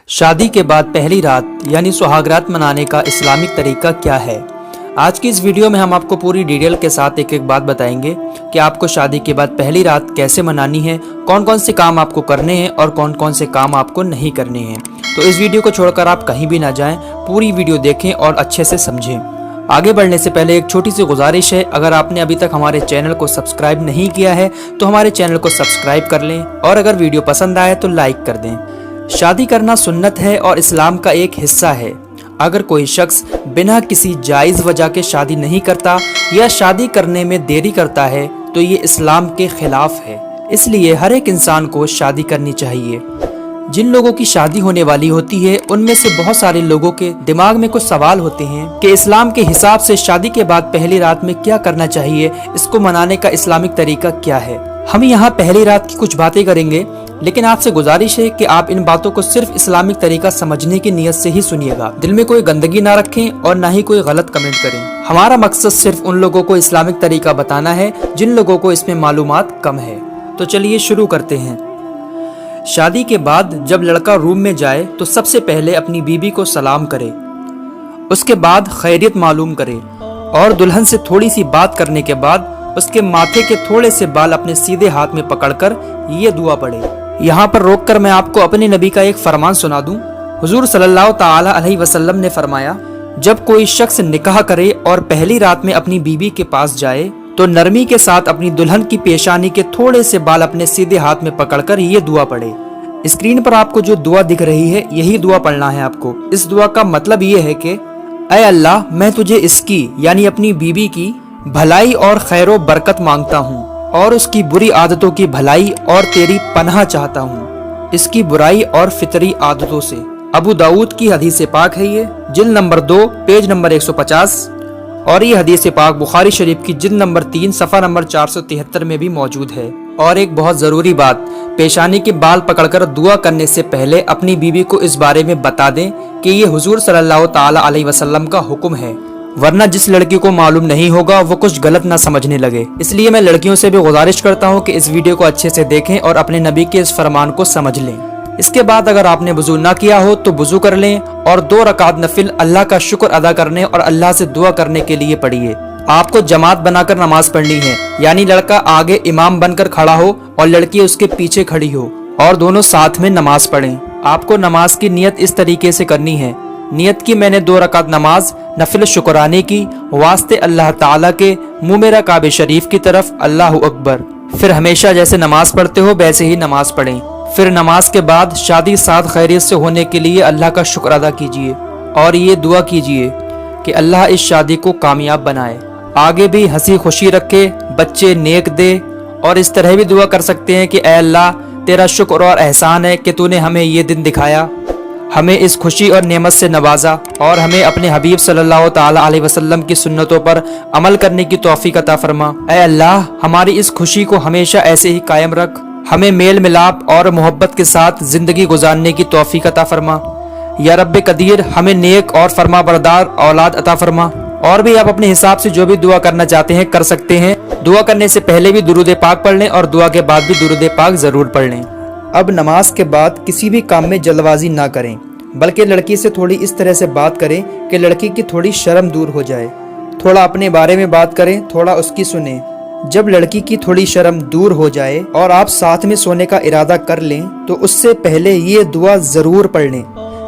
शादी के बाद पहली रात यानी सुहागरात मनाने का इस्लामिक तरीका क्या है। आज की इस वीडियो में हम आपको पूरी डिटेल के साथ एक एक बात बताएंगे कि आपको शादी के बाद पहली रात कैसे मनानी है, कौन कौन से काम आपको करने हैं और कौन कौन से काम आपको नहीं करने हैं। तो इस वीडियो को छोड़कर आप कहीं भी ना जाएं, पूरी वीडियो देखें और अच्छे से समझें। आगे बढ़ने से पहले एक छोटी सी गुजारिश है, अगर आपने अभी तक हमारे चैनल को सब्सक्राइब नहीं किया है तो हमारे चैनल को सब्सक्राइब कर लें और अगर वीडियो पसंद आए तो लाइक कर दें। शादी करना सुन्नत है और इस्लाम का एक हिस्सा है। अगर कोई शख्स बिना किसी जायज़ वजह के शादी नहीं करता या शादी करने में देरी करता है तो ये इस्लाम के खिलाफ है। इसलिए हर एक इंसान को शादी करनी चाहिए। जिन लोगों की शादी होने वाली होती है उनमें से बहुत सारे लोगों के दिमाग में कुछ सवाल होते हैं कि इस्लाम के हिसाब से शादी के बाद पहली रात में क्या करना चाहिए, इसको मनाने का इस्लामिक तरीका क्या है। हम यहाँ पहली रात की कुछ बातें करेंगे, लेकिन आपसे गुजारिश है कि आप इन बातों को सिर्फ इस्लामिक तरीका समझने की नीयत से ही सुनिएगा। दिल में कोई गंदगी ना रखें और ना ही कोई गलत कमेंट करें। हमारा मकसद सिर्फ उन लोगों को इस्लामिक तरीका बताना है जिन लोगों को इसमें मालूमात कम है। तो चलिए शुरू करते हैं। शादी के बाद जब लड़का रूम में जाए तो सबसे पहले अपनी बीबी को सलाम करे, उसके बाद खैरियत मालूम करे और दुल्हन से थोड़ी सी बात करने के बाद उसके माथे के थोड़े से बाल अपने सीधे हाथ में पकड़कर ये दुआ पढ़े। यहाँ पर रोककर मैं आपको अपने नबी का एक फरमान सुना दूं। हुजूर सल्लल्लाहु ताला अलैहि वसल्लम ने फरमाया, जब कोई शख्स निकाह करे और पहली रात में अपनी बीबी के पास जाए तो नरमी के साथ अपनी दुल्हन की पेशानी के थोड़े से बाल अपने सीधे हाथ में पकड़कर ये दुआ पढ़े। स्क्रीन पर आपको जो दुआ दिख रही है यही दुआ पढ़ना है आपको। इस दुआ का मतलब ये है कि ऐ अल्लाह, मैं तुझे इसकी यानी अपनी बीबी की भलाई और खैरो बरकत मांगता हूँ और उसकी बुरी आदतों की भलाई और तेरी पनाह चाहता हूँ, इसकी बुराई और फितरी आदतों से। अबू दाऊद की हदीस पाक है ये, जिल्द नंबर 2 पेज नंबर 150, और ये हदीस पाक बुखारी शरीफ की जिल्द नंबर 3 सफ़ा नंबर 473 में भी मौजूद है। और एक बहुत ज़रूरी बात, पेशानी के बाल पकड़कर दुआ करने से पहले अपनी बीवी को इस बारे में बता दें कि ये हुजूर सल्लल्लाहु ताला अलैहि वसल्लम का हुक्म है, वरना जिस लड़की को मालूम नहीं होगा वो कुछ गलत ना समझने लगे। इसलिए मैं लड़कियों से भी गुजारिश करता हूँ कि इस वीडियो को अच्छे से देखें और अपने नबी के इस फरमान को समझ लें। इसके बाद अगर आपने वुजू ना किया हो तो वुजू कर लें और 2 रकात नफिल अल्लाह का शुक्र अदा करने और अल्लाह से दुआ करने के लिए पढ़िए। आपको जमात बनाकर नमाज पढ़नी है, यानी लड़का आगे इमाम बनकर खड़ा हो और लड़की उसके पीछे खड़ी हो और दोनों साथ में नमाज पढ़ें। आपको नमाज की नियत इस तरीके से करनी है। नियत की मैंने 2 रकात नमाज नफिल शुक्राने की वास्ते अल्लाह ताला के, मुँह मेरा काबे शरीफ की तरफ, अल्लाहु अकबर। फिर हमेशा जैसे नमाज पढ़ते हो वैसे ही नमाज पढ़ें। फिर नमाज के बाद शादी साथ खैरियत से होने के लिए अल्लाह का शुक्र अदा कीजिए और ये दुआ कीजिए कि अल्लाह इस शादी को कामयाब बनाए, आगे भी हंसी खुशी रखे, बच्चे नेक दे। और इस तरह भी दुआ कर सकते हैं कि ऐ अल्लाह, तेरा शुक्र और एहसान है कि तूने हमें ये दिन दिखाया, हमें इस खुशी और नेमत से नवाजा और हमें अपने हबीब सल्लल्लाहु ताला अलैहि वसल्लम की सुन्नतों पर अमल करने की तौफीक अता फरमा। ऐ अल्लाह, हमारी इस खुशी को हमेशा ऐसे ही कायम रख, हमें मेल मिलाप और मोहब्बत के साथ जिंदगी गुजारने की तौफीक अता फरमा। या रब्बे कदीर, हमें नेक और फरमाबरदार औलाद अता फरमा। और भी आप अपने हिसाब से जो भी दुआ करना चाहते हैं कर सकते हैं। दुआ करने से पहले भी दुरूद पाक पढ़ लें और दुआ के बाद भी दुरूद पाक जरूर पढ़ लें। अब नमाज के बाद किसी भी काम में जल्दबाजी ना करें, बल्कि लड़की से थोड़ी इस तरह से बात करें कि लड़की की थोड़ी शर्म दूर हो जाए। थोड़ा अपने बारे में बात करें, थोड़ा उसकी सुने। जब लड़की की थोड़ी शर्म दूर हो जाए और आप साथ में सोने का इरादा कर लें तो उससे पहले ये दुआ ज़रूर पढ़ लें,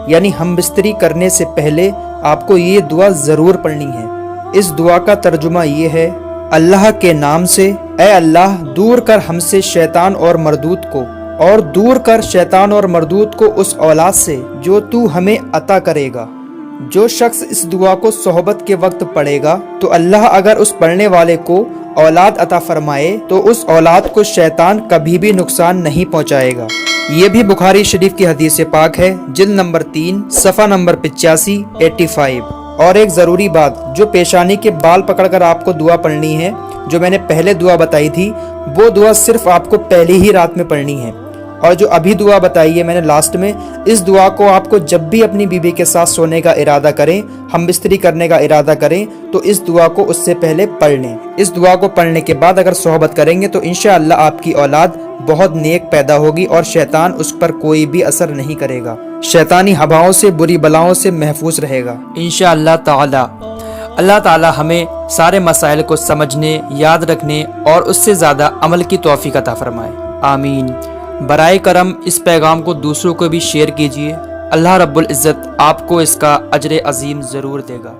यानी हम बिस्तरी करने से पहले आपको ये दुआ ज़रूर पढ़नी है। इस दुआ का तर्जुमा ये है, अल्लाह के नाम से, ऐ अल्लाह, दूर कर हमसे शैतान और मरदूत को, और दूर कर शैतान और मरदूत को उस औलाद से जो तू हमें अता करेगा। जो शख्स इस दुआ को सोहबत के वक्त पढ़ेगा तो अल्लाह अगर उस पढ़ने वाले को औलाद अता फरमाए तो उस औलाद को शैतान कभी भी नुकसान नहीं पहुंचाएगा। ये भी बुखारी शरीफ की हदीस पाक है, जिल्द नंबर 3 सफ़ा नंबर 85। और एक ज़रूरी बात, जो पेशानी के बाल पकड़कर आपको दुआ पढ़नी है, जो मैंने पहले दुआ बताई थी, वो दुआ सिर्फ आपको पहली ही रात में पढ़नी है। اور جو ابھی دعا بتائی ہے میں نے لاسٹ میں، اس دعا کو آپ کو جب بھی اپنی بیوی کے ساتھ سونے کا ارادہ کریں، ہم بستری کرنے کا ارادہ کریں، تو اس دعا کو اس سے پہلے پڑھ لیں۔ اس دعا کو پڑھنے کے بعد اگر صحبت کریں گے تو انشاءاللہ آپ کی اولاد بہت نیک پیدا ہوگی اور شیطان اس پر کوئی بھی اثر نہیں کرے گا، شیطانی ہواؤں سے، بری بلاؤں سے محفوظ رہے گا انشاءاللہ تعالی۔ اللہ تعالی ہمیں سارے مسائل کو سمجھنے، یاد رکھنے اور اس سے زیادہ عمل کی توفیق عطا فرمائے، آمین۔ برائے کرم اس پیغام کو دوسروں کو بھی شیئر کیجیے، اللہ رب العزت آپ کو اس کا اجر عظیم ضرور دے گا۔